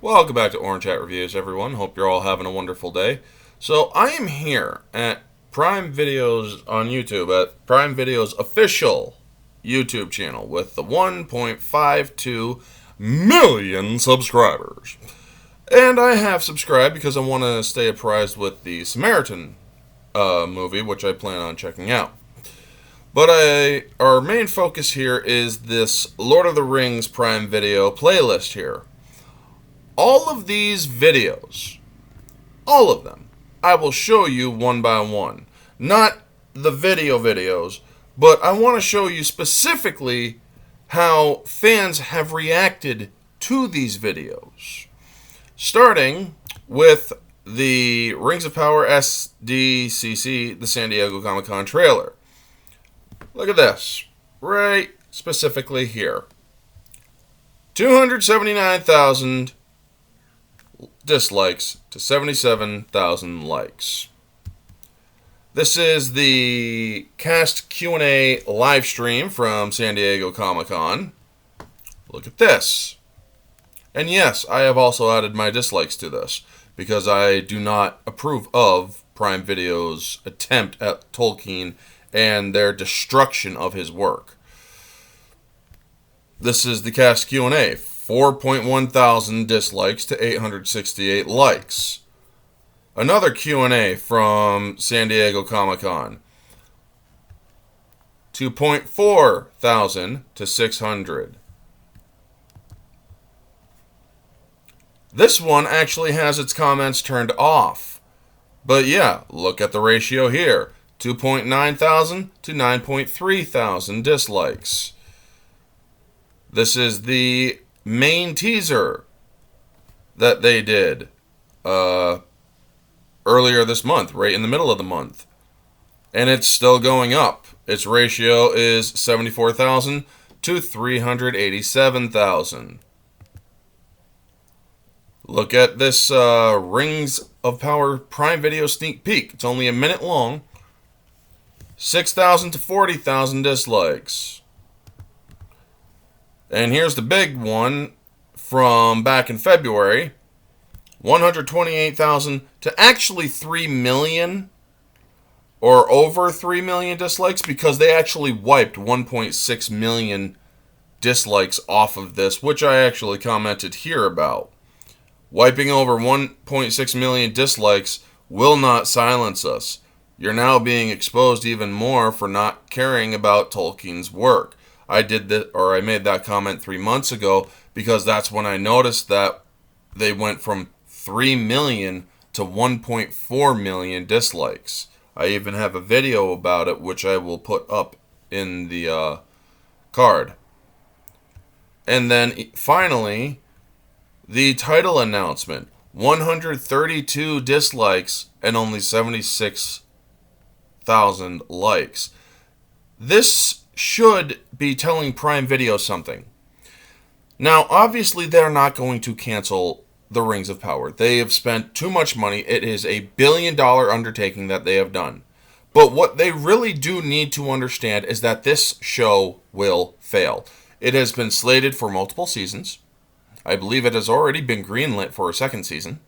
Welcome back to Orange Hat Reviews, everyone. Hope you're all having a wonderful day. So, I am here at Prime Videos on YouTube, at Prime Videos' official YouTube channel with the 1.52 million subscribers. And I have subscribed because I want to stay apprised with the Samaritan movie, which I plan on checking out. But our main focus here is this Lord of the Rings Prime Video playlist here. All of these videos, all of them, I will show you one by one. Not the videos, but I want to show you specifically how fans have reacted to these videos. Starting with the Rings of Power SDCC, the San Diego Comic-Con trailer. Look at this, right specifically here. 279,000 dislikes to 77,000 likes. This is the cast Q&A live stream from San Diego Comic-Con. Look at this. And yes, I have also added my dislikes to this because I do not approve of Prime Video's attempt at Tolkien and their destruction of his work. This is the cast Q&A. 4.1 thousand dislikes to 868 likes. Another Q&A from San Diego Comic-Con. 2.4 thousand to 600. This one actually has its comments turned off. But yeah, look at the ratio here. 2.9 thousand to 9.3 thousand dislikes. This is the main teaser that they did earlier this month, right in the middle of the month. And it's still going up. Its ratio is 74,000 to 387,000. Look at this Rings of Power Prime Video sneak peek. It's only a minute long. 6,000 to 40,000 dislikes. And here's the big one from back in February. 128,000 to actually 3 million or over 3 million dislikes because they actually wiped 1.6 million dislikes off of this, which I actually commented here about. Wiping over 1.6 million dislikes will not silence us. You're now being exposed even more for not caring about Tolkien's work. I made that comment 3 months ago because that's when I noticed that they went from 3 million to 1.4 million dislikes. I even have a video about it, which I will put up in the card. And then finally, the title announcement. 132 dislikes and only 76,000 likes. This should be telling Prime Video something. Now, obviously, they're not going to cancel the Rings of Power. They have spent too much money. It is a billion-dollar undertaking that they have done. But what they really do need to understand is that this show will fail. It has been slated for multiple seasons. I believe it has already been greenlit for a second season.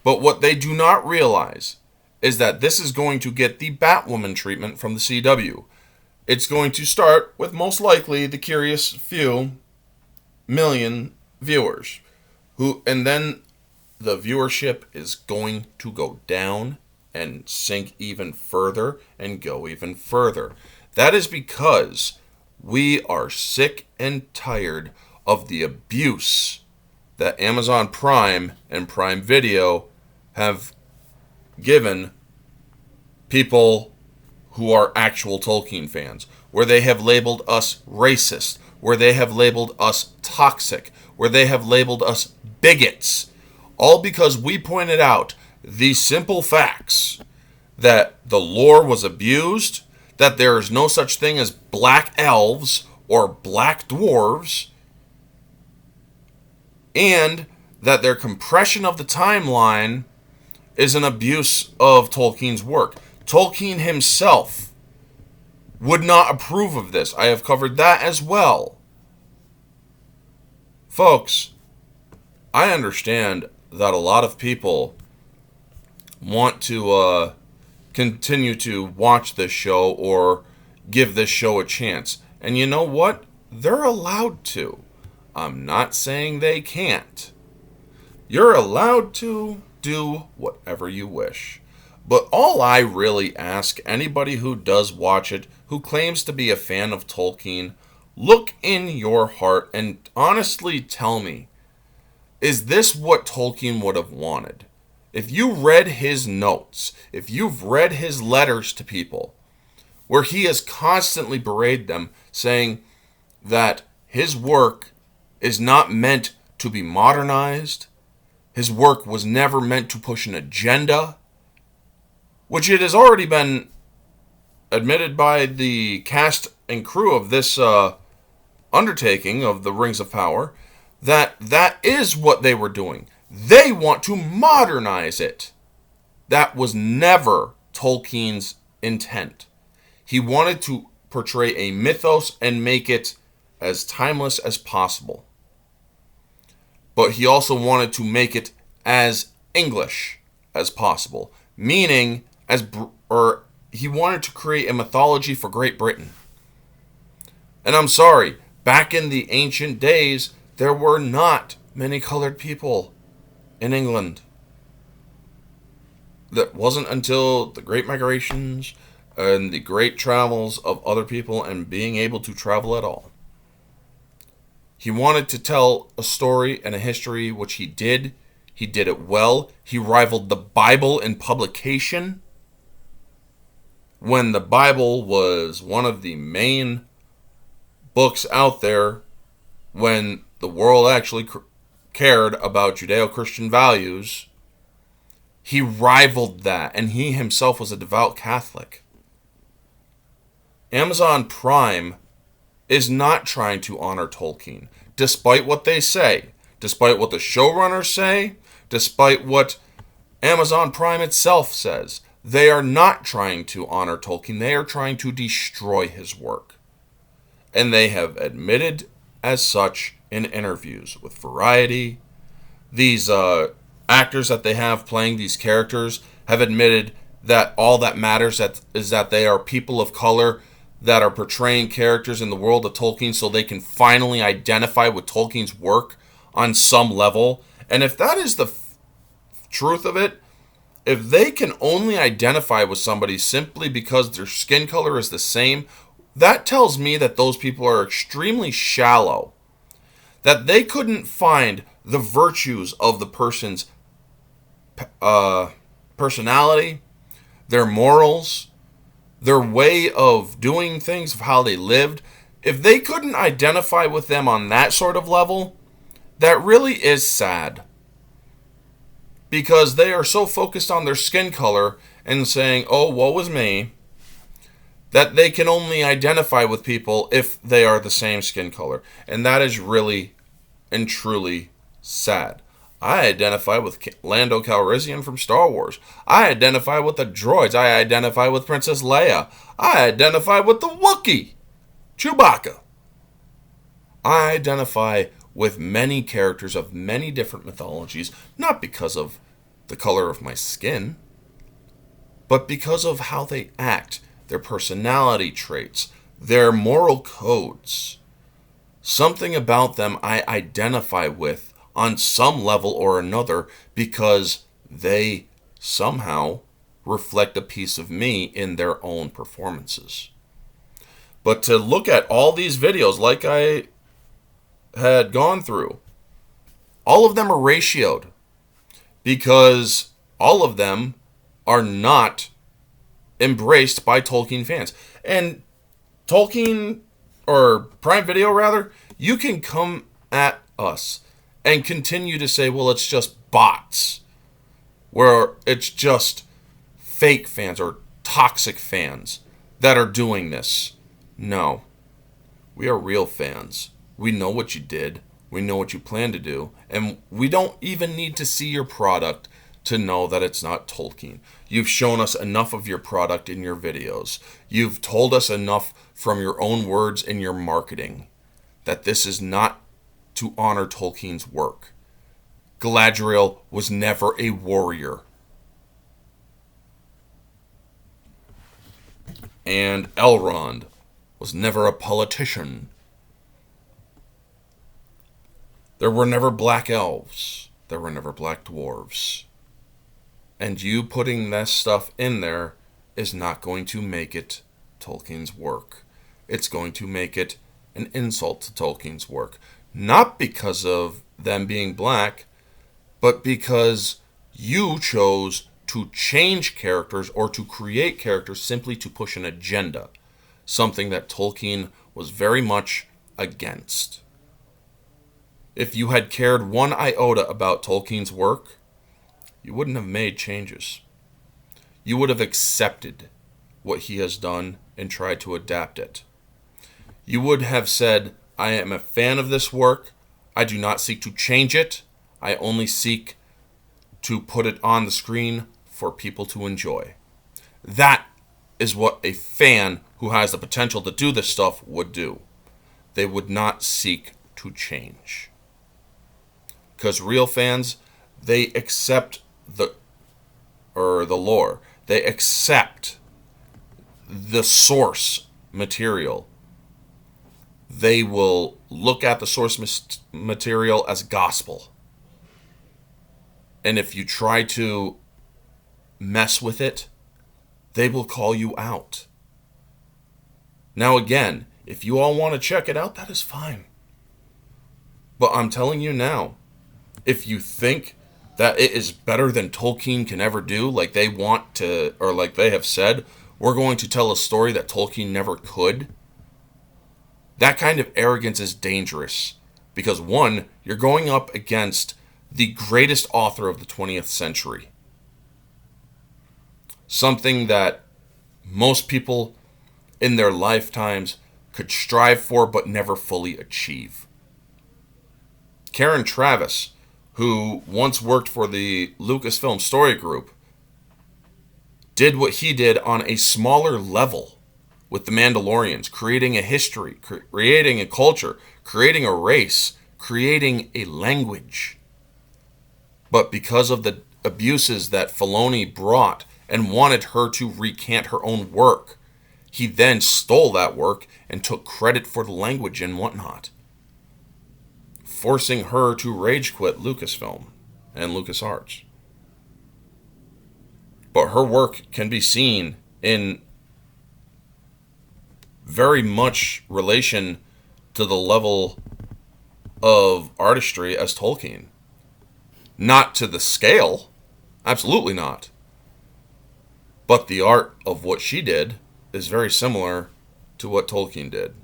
But what they do not realize is that this is going to get the Batwoman treatment from the CW. It's going to start with most likely the curious few million viewers, and then the viewership is going to go down and sink even further and go even further. That is because we are sick and tired of the abuse that Amazon Prime and Prime Video have given people who are actual Tolkien fans, where they have labeled us racist, where they have labeled us toxic, where they have labeled us bigots, all because we pointed out the simple facts that the lore was abused, that there is no such thing as black elves or black dwarves, and that their compression of the timeline is an abuse of Tolkien's work. Tolkien himself would not approve of this. I have covered that as well. Folks, I understand that a lot of people want to continue to watch this show or give this show a chance. And you know what? They're allowed to. I'm not saying they can't. You're allowed to do whatever you wish. But all I really ask anybody who does watch it, who claims to be a fan of Tolkien, look in your heart and honestly tell me, is this what Tolkien would have wanted? If you read his notes, if you've read his letters to people, where he has constantly berated them, saying that his work is not meant to be modernized, his work was never meant to push an agenda, which it has already been admitted by the cast and crew of this undertaking of the Rings of Power, that is what they were doing. They want to modernize it. That was never Tolkien's intent. He wanted to portray a mythos and make it as timeless as possible. But he also wanted to make it as English as possible, meaning he wanted to create a mythology for Great Britain. And I'm sorry, back in the ancient days, there were not many colored people in England. That wasn't until the Great Migrations and the great travels of other people and being able to travel at all. He wanted to tell a story and a history, which he did. He did it well. He rivaled the Bible in publication, when the Bible was one of the main books out there, when the world actually cared about Judeo-Christian values. He rivaled that, and he himself was a devout Catholic. Amazon Prime is not trying to honor Tolkien, despite what they say, despite what the showrunners say, despite what Amazon Prime itself says. They are not trying to honor Tolkien. They are trying to destroy his work. And they have admitted as such in interviews with Variety. These actors that they have playing these characters have admitted that all that matters is that they are people of color that are portraying characters in the world of Tolkien, so they can finally identify with Tolkien's work on some level. And if that is the truth of it, if they can only identify with somebody simply because their skin color is the same, that tells me that those people are extremely shallow. That they couldn't find the virtues of the person's personality, their morals, their way of doing things, of how they lived. If they couldn't identify with them on that sort of level, that really is sad. Because they are so focused on their skin color and saying, oh, woe is me, that they can only identify with people if they are the same skin color. And that is really and truly sad. I identify with Lando Calrissian from Star Wars. I identify with the droids. I identify with Princess Leia. I identify with the Wookiee, Chewbacca. I identify with many characters of many different mythologies, not because of the color of my skin, but because of how they act, their personality traits, their moral codes. Something about them I identify with on some level or another because they somehow reflect a piece of me in their own performances. But to look at all these videos like I had gone through, all of them are ratioed because all of them are not embraced by Tolkien fans. And Tolkien, or Prime Video rather, you can come at us and continue to say, well, it's just bots, where it's just fake fans or toxic fans that are doing this. No, we are real fans. We know what you did. We know what you plan to do. And we don't even need to see your product to know that it's not Tolkien. You've shown us enough of your product in your videos. You've told us enough from your own words in your marketing that this is not to honor Tolkien's work. Galadriel was never a warrior. And Elrond was never a politician. There were never black elves. There were never black dwarves. And you putting this stuff in there is not going to make it Tolkien's work. It's going to make it an insult to Tolkien's work. Not because of them being black, but because you chose to change characters or to create characters simply to push an agenda. Something that Tolkien was very much against. If you had cared one iota about Tolkien's work, you wouldn't have made changes. You would have accepted what he has done and tried to adapt it. You would have said, I am a fan of this work. I do not seek to change it. I only seek to put it on the screen for people to enjoy. That is what a fan who has the potential to do this stuff would do. They would not seek to change. Because real fans, they accept the lore. They accept the source material. They will look at the source material as gospel. And if you try to mess with it, they will call you out. Now again, if you all want to check it out, that is fine. But I'm telling you now, if you think that it is better than Tolkien can ever do, like they want to, or like they have said, we're going to tell a story that Tolkien never could, that kind of arrogance is dangerous. Because one, you're going up against the greatest author of the 20th century. Something that most people in their lifetimes could strive for but never fully achieve. Karen Travis, who once worked for the Lucasfilm Story Group, did what he did on a smaller level with the Mandalorians, creating a history, creating a culture, creating a race, creating a language. But because of the abuses that Filoni brought and wanted her to recant her own work, he then stole that work and took credit for the language and whatnot, forcing her to rage quit Lucasfilm and LucasArts. But her work can be seen in very much relation to the level of artistry as Tolkien. Not to the scale, absolutely not. But the art of what she did is very similar to what Tolkien did.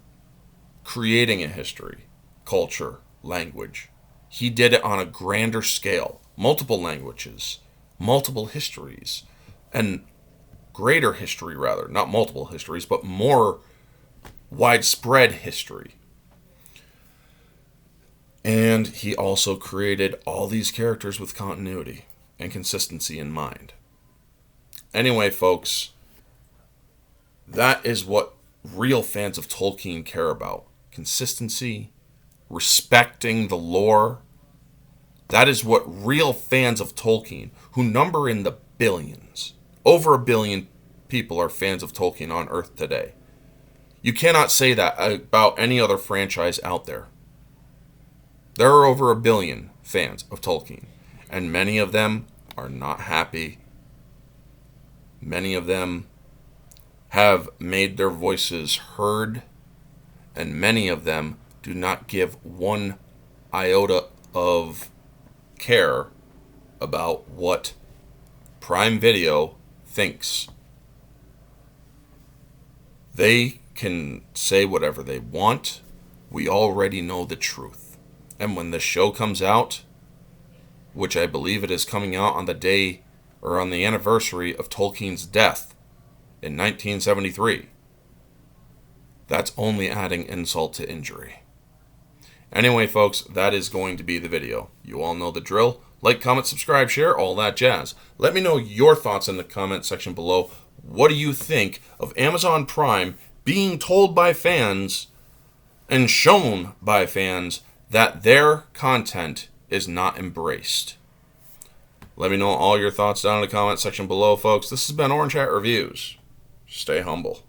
Creating a history, culture, language. He did it on a grander scale. Multiple languages, multiple histories, and greater history rather. Not multiple histories, but more widespread history. And he also created all these characters with continuity and consistency in mind. Anyway, folks, that is what real fans of Tolkien care about. Consistency, respecting the lore. That is what real fans of Tolkien, who number in the billions, over 1 billion people are fans of Tolkien on Earth today. You cannot say that about any other franchise out there. There are over 1 billion fans of Tolkien, and many of them are not happy. Many of them have made their voices heard, and many of them do not give one iota of care about what Prime Video thinks. They can say whatever they want. We already know the truth. And when the show comes out, which I believe it is coming out on the day or on the anniversary of Tolkien's death in 1973, that's only adding insult to injury. Anyway, folks, that is going to be the video. You all know the drill. Like, comment, subscribe, share, all that jazz. Let me know your thoughts in the comment section below. What do you think of Amazon Prime being told by fans and shown by fans that their content is not embraced. Let me know all your thoughts down in the comment section below, folks. This has been Orange Hat Reviews. Stay humble.